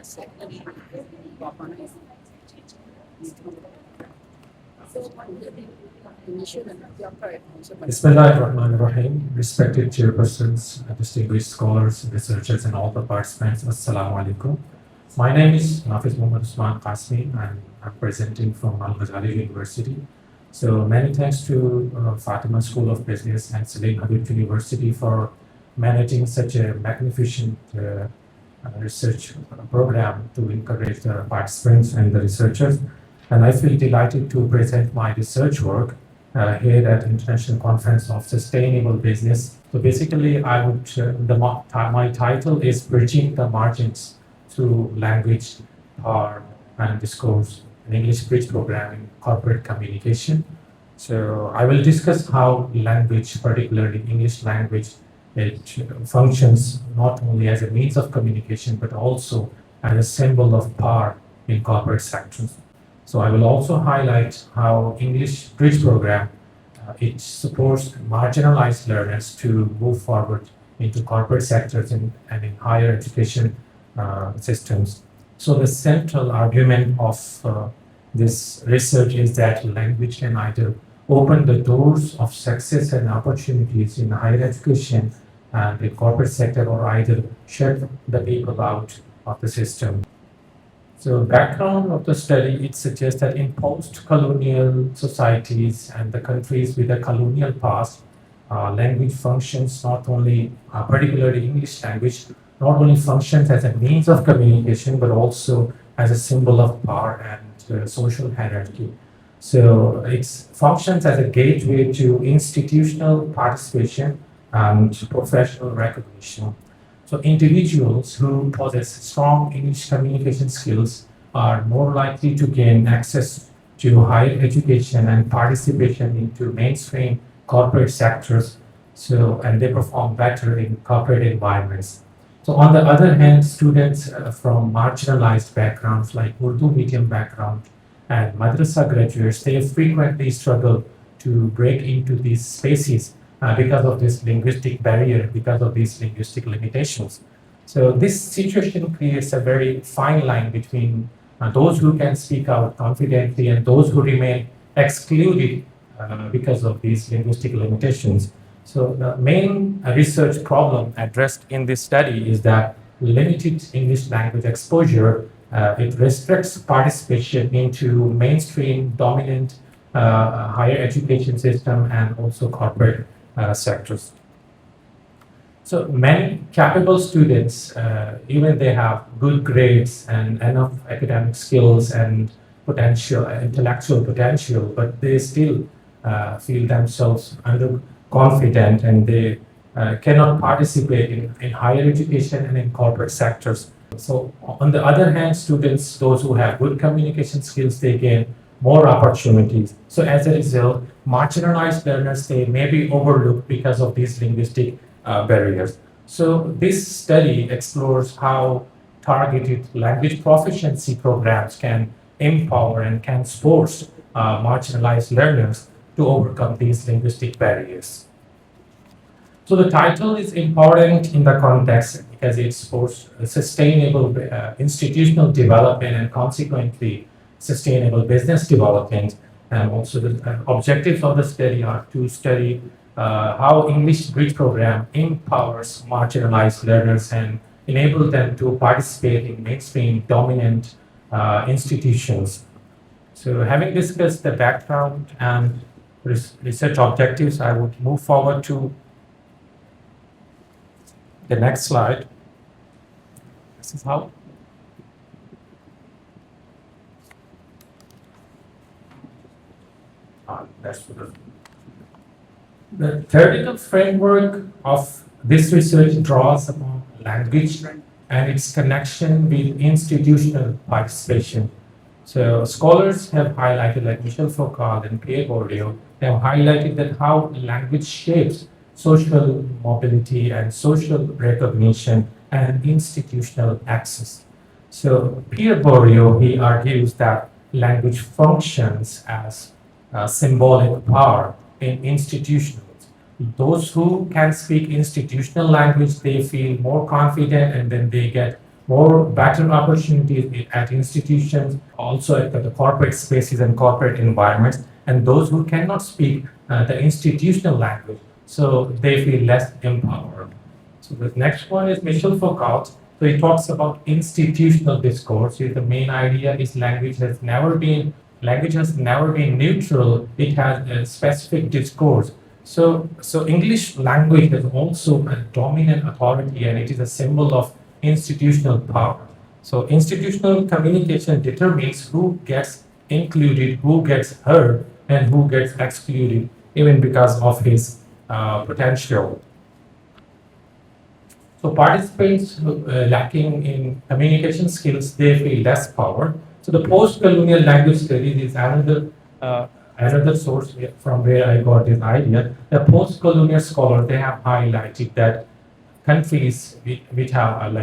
Bismillahirrahmanirrahim. Respected chairpersons, distinguished scholars, researchers, and all the participants, Assalamu alaikum. My name is Nafiz Muhammad Usman Qasmi, and I'm presenting from Al Ghazali University. So, many thanks to Fatima School of Business and Salim Habib University for managing such a magnificent research program to encourage the participants and the researchers. And I feel delighted to present my research work here at International Conference of Sustainable Business. So basically, my title is Bridging the Margins Through Language, Art, and Discourse, an English Bridge Program in Corporate Communication. So I will discuss how language, particularly English language, it functions not only as a means of communication, but also as a symbol of power in corporate sectors. So I will also highlight how English Bridge Program it supports marginalized learners to move forward into corporate sectors and in higher education systems. So the central argument of this research is that language can either open the doors of success and opportunities in higher education and the corporate sector, or either shut the people out of the system. So background of the study, it suggests that in post-colonial societies and the countries with a colonial past, language functions not only, particularly English language, not only functions as a means of communication, but also as a symbol of power and social hierarchy. So it functions as a gateway to institutional participation and professional recognition. So individuals who possess strong English communication skills are more likely to gain access to higher education and participation into mainstream corporate sectors. So, and they perform better in corporate environments. So on the other hand, students from marginalized backgrounds like Urdu medium background and madrasa graduates, they frequently struggle to break into these spaces because of this linguistic barrier, because of these linguistic limitations. So this situation creates a very fine line between those who can speak out confidently and those who remain excluded because of these linguistic limitations. So the main research problem addressed in this study is that limited English language exposure, it restricts participation into mainstream dominant higher education system and also corporate sectors. So many capable students, even they have good grades and enough academic skills and potential, intellectual potential, but they still feel themselves underconfident and they cannot participate in higher education and in corporate sectors. So on the other hand, students, those who have good communication skills, they gain more opportunities. So as a result, marginalized learners, they may be overlooked because of these linguistic barriers. So this study explores how targeted language proficiency programs can empower and can support marginalized learners to overcome these linguistic barriers. So the title is important in the context because it supports sustainable institutional development and consequently sustainable business development. And also the objectives of the study are to study how English Bridge Program empowers marginalized learners and enable them to participate in mainstream dominant institutions. So having discussed the background and research objectives, I would move forward to the next slide. This is how. That's the theoretical framework of this research draws upon language and its connection with institutional participation. So scholars have highlighted, like Michel Foucault and Pierre Bourdieu, they have highlighted that how language shapes social mobility and social recognition and institutional access. So Pierre Bourdieu, he argues that language functions as symbolic power in institutions. Those who can speak institutional language, they feel more confident and then they get more better opportunities at institutions, also at the corporate spaces and corporate environments, and those who cannot speak the institutional language, so they feel less empowered. So the next one is Michel Foucault. So he talks about institutional discourse. Here the main idea is language has never been neutral. It has a specific discourse. So English language has also a dominant authority, and it is a symbol of institutional power. So institutional communication determines who gets included, who gets heard, and who gets excluded, even because of his potential. So participants lacking in communication skills, they feel less power. So the post-colonial language studies is another source from where I got this idea. The post-colonial scholars, they have highlighted that countries which have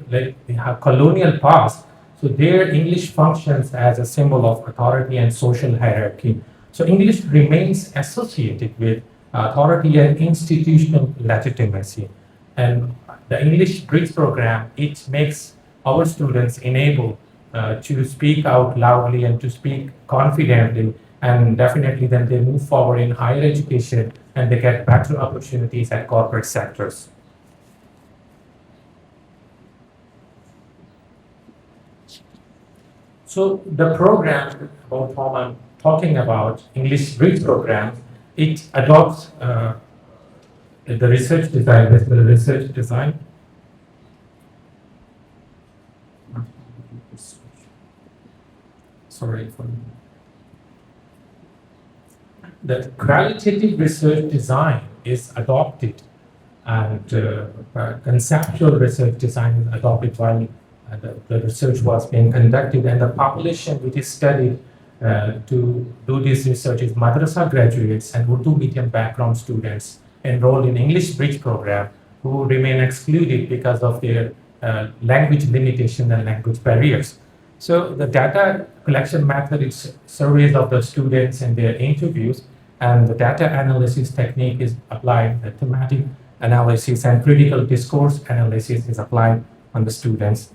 they have colonial past, so their English functions as a symbol of authority and social hierarchy. So English remains associated with authority and institutional legitimacy. And the English Bridge program, it makes our students enable to speak out loudly and to speak confidently, and definitely then they move forward in higher education and they get better opportunities at corporate sectors. So the program about whom I'm talking about, English Bridge program, it adopts the research design. That's the research design. Sorry for the qualitative research design is adopted, and conceptual research design is adopted while the research was being conducted, and the population which is studied to do this research is madrasa graduates and Urdu medium background students enrolled in English Bridge program who remain excluded because of their language limitation and language barriers. So the data collection method is surveys of the students and their interviews, and the data analysis technique is applied, the thematic analysis and critical discourse analysis is applied on the students.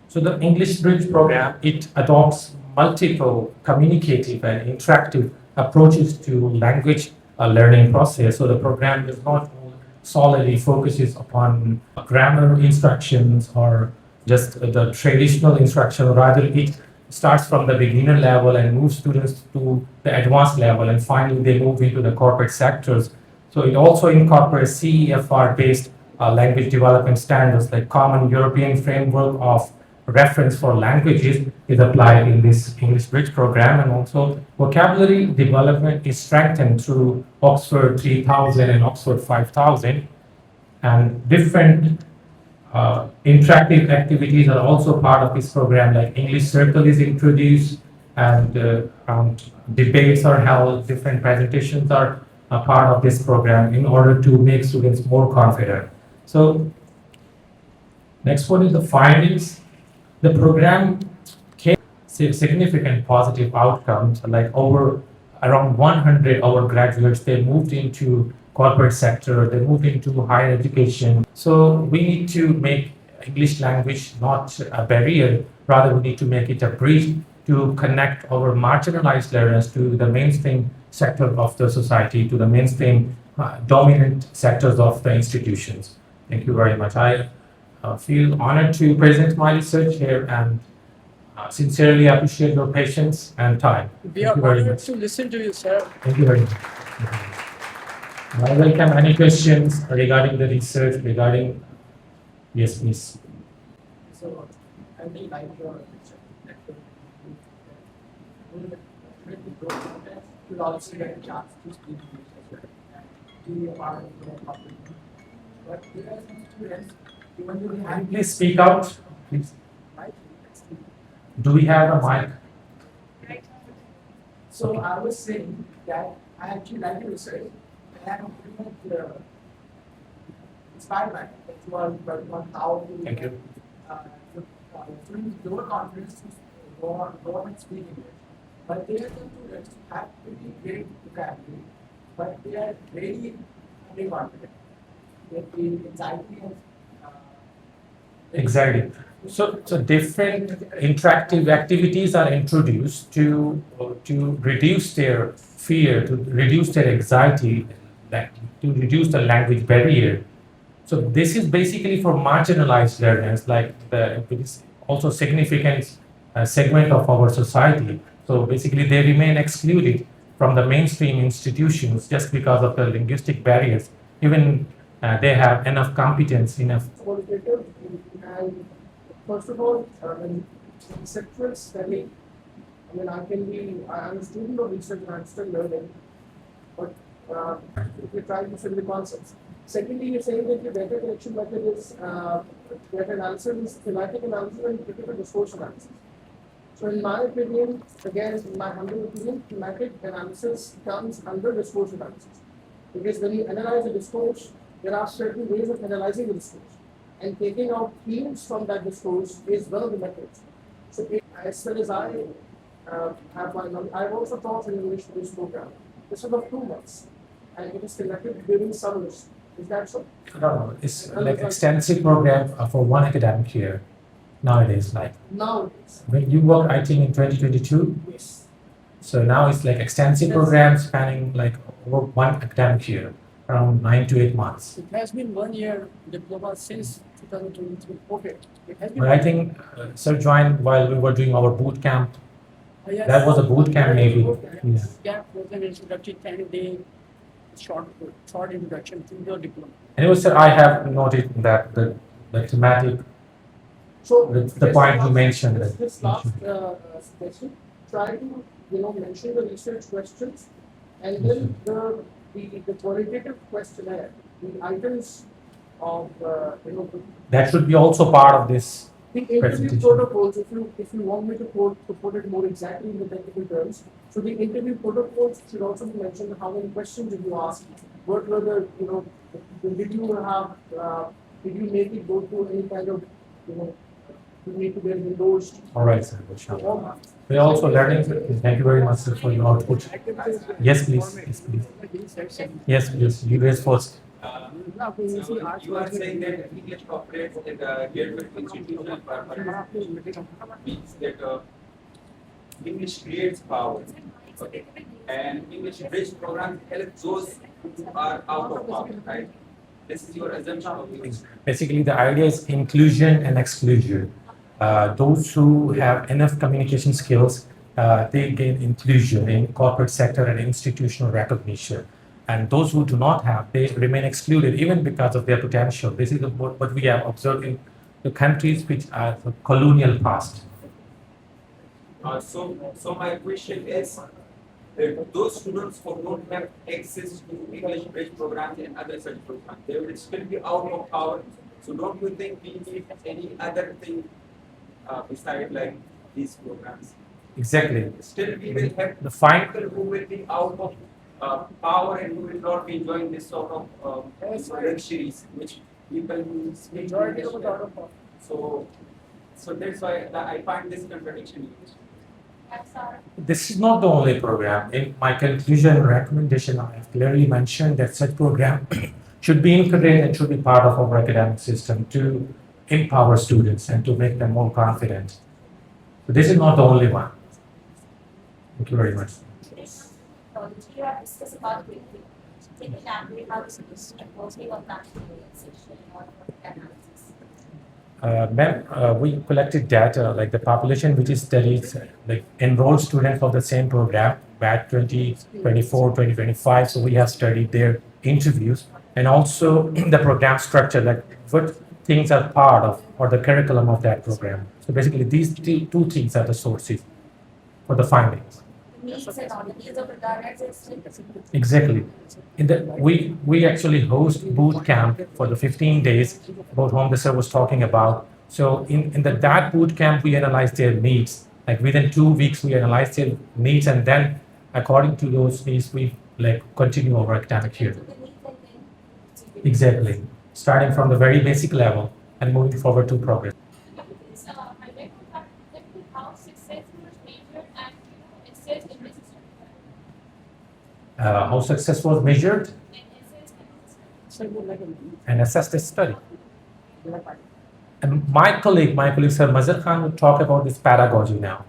So the English Bridge program, it adopts multiple communicative and interactive approaches to language learning process. So the program does not solely focuses upon grammar instructions or just the traditional instruction. Rather, it starts from the beginner level and moves students to the advanced level, and finally they move into the corporate sectors. So it also incorporates CEFR-based language development standards, like Common European Framework of Reference for Languages is applied in this English Bridge program, and also vocabulary development is strengthened through Oxford 3000 and Oxford 5000, and different interactive activities are also part of this program, like English Circle is introduced, and debates are held, different presentations are a part of this program in order to make students more confident. So next one is the findings. The program can see significant positive outcomes, like around 100 our graduates, they moved into corporate sector, they moved into higher education. So we need to make English language not a barrier, rather we need to make it a bridge to connect our marginalized learners to the mainstream sector of the society, to the mainstream dominant sectors of the institutions. Thank you very much. I feel honored to present my research here, and sincerely appreciate your patience and time. We are honored to listen to you, sir. Thank you very much. I welcome any questions regarding the research, regarding... Yes, please. So, I really like your you'll also get a chance to speak to be a part of the public. But there are some students, even though they Can you have please speak out, please? right? Do we have a mic? So I was saying that I actually like your research, and I'm pretty much inspired by it. That's what how to Thank you. students lower confidence to go on and speak English. But there are some students who have pretty great vocabulary, but they are very underconfident. get the anxiety of Exactly. So different interactive activities are introduced to reduce their fear, to reduce their anxiety, like to reduce the language barrier. So this is basically for marginalized learners, like it is also significant segment of our society. So basically, they remain excluded from the mainstream institutions just because of the linguistic barriers. Even they have enough competence, enough. qualitative. And first of all, in conceptual study, I mean, I'm a student of research and I'm still learning, but if you're trying to fill the concepts. Secondly, you're saying that your data collection method is data analysis, is thematic analysis and critical discourse analysis. So in my opinion, again, in my humble opinion, thematic analysis comes under discourse analysis. Because when you analyze a discourse, there are certain ways of analyzing the discourse. And taking out themes from that discourse is one of the methods. So as far as I have my knowledge, I've also taught an English for this program. This is of 2 months. And it is conducted during summers. Is that so? No, it's like extensive program for one academic year nowadays. Like Nowadays. when you work, I think in 2022. Yes. So now it's like extensive program spanning like over one academic year, around 9 to 8 months. It has been 1 year diploma since 2023. Okay. It has been But I think Sir joined while we were doing our boot camp. Yes. That was a boot camp maybe. Yeah. Yeah, was an introductory 10-day short introduction to the diploma. Anyway, sir, I have noted that the thematic, So the point you mentioned. This last suggestion, try to mention the research questions, and then the qualitative questionnaire, the items of That should be also part of this. the interview Presentation. protocols. If you want me to put it more exactly in the technical terms, so the interview protocols should also be mentioned. How many questions did you ask? What were the did you have did you make it go through any kind of you need to get endorsed? All right, sir. Inshallah. All that. We're also learning. Thank you very much, sir, for your output. Yes, please. Yes, please. Yes, please. You guys first. So you are saying that English operates at a geared institutional purpose, means that English creates power, okay, and English bridge programs help those who are out of power, right? This is your assumption of English. Basically, the idea is inclusion and exclusion. Those who have enough communication skills, they gain inclusion in corporate sector and institutional recognition. And those who do not have, they remain excluded even because of their potential. This is what we have observed in the countries which are the colonial past. So my question is that those students who don't have access to English bridge programs and other such programs, they will still be out of power. So don't you think we need any other thing besides like these programs? Exactly. Still, we will have The fine. people who will be out of power and who will not be enjoying this sort of luxuries which people who speak Majority English of have. out of power. So that's why I find this contradiction. This is not the only program. In my conclusion recommendation, I have clearly mentioned that such program should be integrated and should be part of our academic system to empower students and to make them more confident. So this is not the only one. Thank you very much. You have discussed about taking language analysis and working on language section or analysis. Ma'am, we collected data like the population which is studied, like enrolled students of the same program, batch 2024, 2025. So we have studied their interviews and also the program structure, like what things are part of or the curriculum of that program. So basically, these two things are the sources for the findings. Needs and all the needs of the organization. Exactly. We actually host boot camp for the 15 days, about whom the sir was talking about. So in that boot camp, we analyze their needs. Like within 2 weeks, we analyze their needs, and then according to those needs, we like continue our academic year. Exactly. Starting from the very basic level and moving forward to progress. I read that how successful was measured and it says in this How success was measured? and assess the study. And my colleague, Sir Mazhar Khan, will talk about this pedagogy now.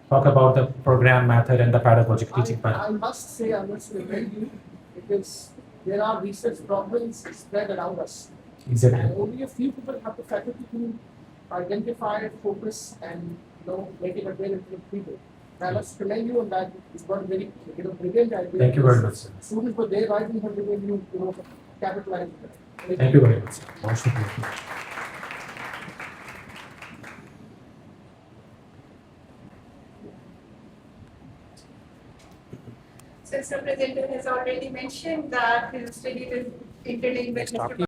Talk about the program method and the pedagogic teaching I method. must say, I must commend you because there are research problems spread around us. Exactly. And only a few people have the faculty to identify, focus, and make it available to people. I must commend you on that. It's got very brilliant idea. Thank you very much, sir. Students were there, I think, have given you capitalize. Thank you very much, sir. Most appreciated. Since the presenter has already mentioned that his study with interlinked with Mr.